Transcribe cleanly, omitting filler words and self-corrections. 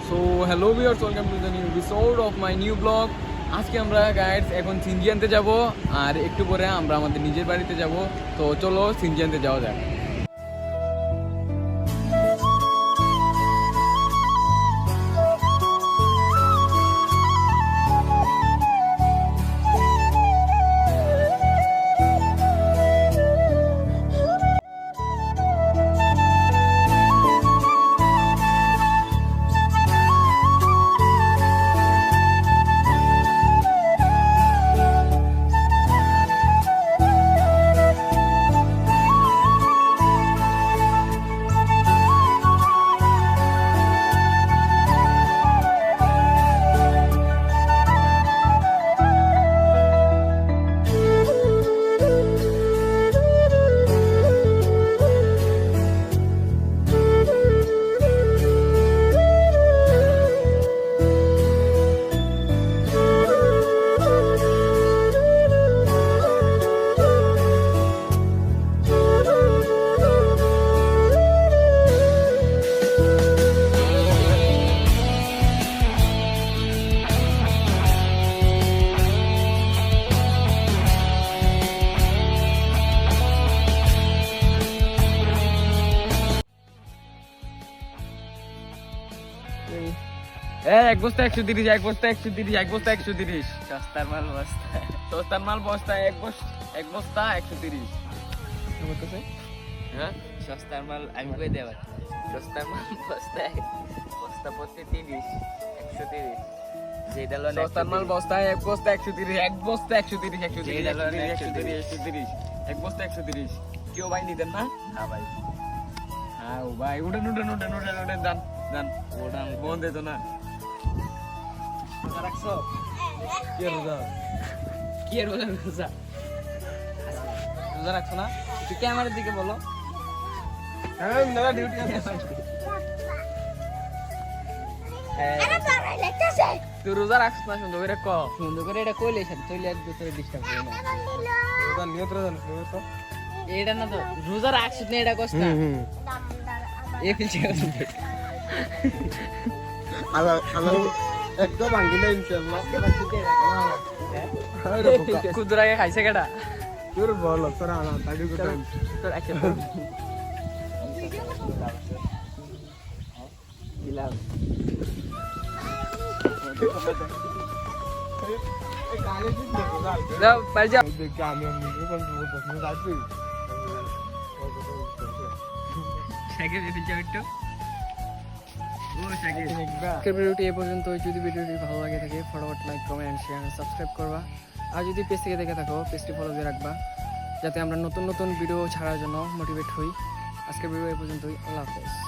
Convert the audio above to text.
So hello viewers, welcome to the new episode of my new blog. আজকে আমরা guides এখন CNG আনতে যাব, আর একটু পরে আমরা আমাদের নিজের বাড়িতে যাব। তো চলো সিনজি আনতে যাওয়া যাক। এক বস্তা 130, এক বস্তা 130, এক বস্তা 130। সস্তার মাল বস্তা। সস্তার মাল বস্তা এক বস্তা 130। হ্যাঁ, সস্তার মাল আমি কই দেব। সস্তার মাল বস্তা প্রতি 30 130। যেটা হলো সস্তার মাল বস্তা এক বস্তা 130, এক বস্তা 130, 130, 130, এক বস্তা 130। কেউ ভাই নিতেন না? না ভাই, হ্যাঁ ও ভাই, উঠেন দান ওটা মন দিত না। রাখছো কি রোজা? কি এর বলে রোজা রোজা রাখছো না? তুই ক্যামেরার দিকে বলো। হ্যাঁ মেরা ডিউটি আছে। তুই রোজা রাখছ না? সুন্দর করে ক। সুন্দর করে এটা কইলে সাথে তৈলে এক দুসরে ডিস্টার্ব করে না। রোজা নিয়ত রোজা তো এটা না তো রোজা রাখছ না, এটা কষ্ট না। এ ফিলছে একদম ভাঙিলে ইনশাআল্লাহ। কুদরাকে খাইছে কেডা? তোর বল তোর আনা তাড়ি কোথায়? তোর একে দিলাম। যাও বাড়ি যাও। সাইকেল ফিলছে একটু। আজকের ভিডিওটি এ পর্যন্ত। যদি ভিডিওটি ভালো লাগে থাকে ফটাফট লাইক, কমেন্ট, শেয়ার, সাবস্ক্রাইব করবা। আর যদি পেজ থেকে দেখে থাকো পেজটি ফলো দিয়ে রাখবা, যাতে আমরা নতুন নতুন ভিডিও ছাড়ার জন্য মোটিভেট হই। আজকের ভিডিও এ পর্যন্তই। আল্লাহ হাফেজ।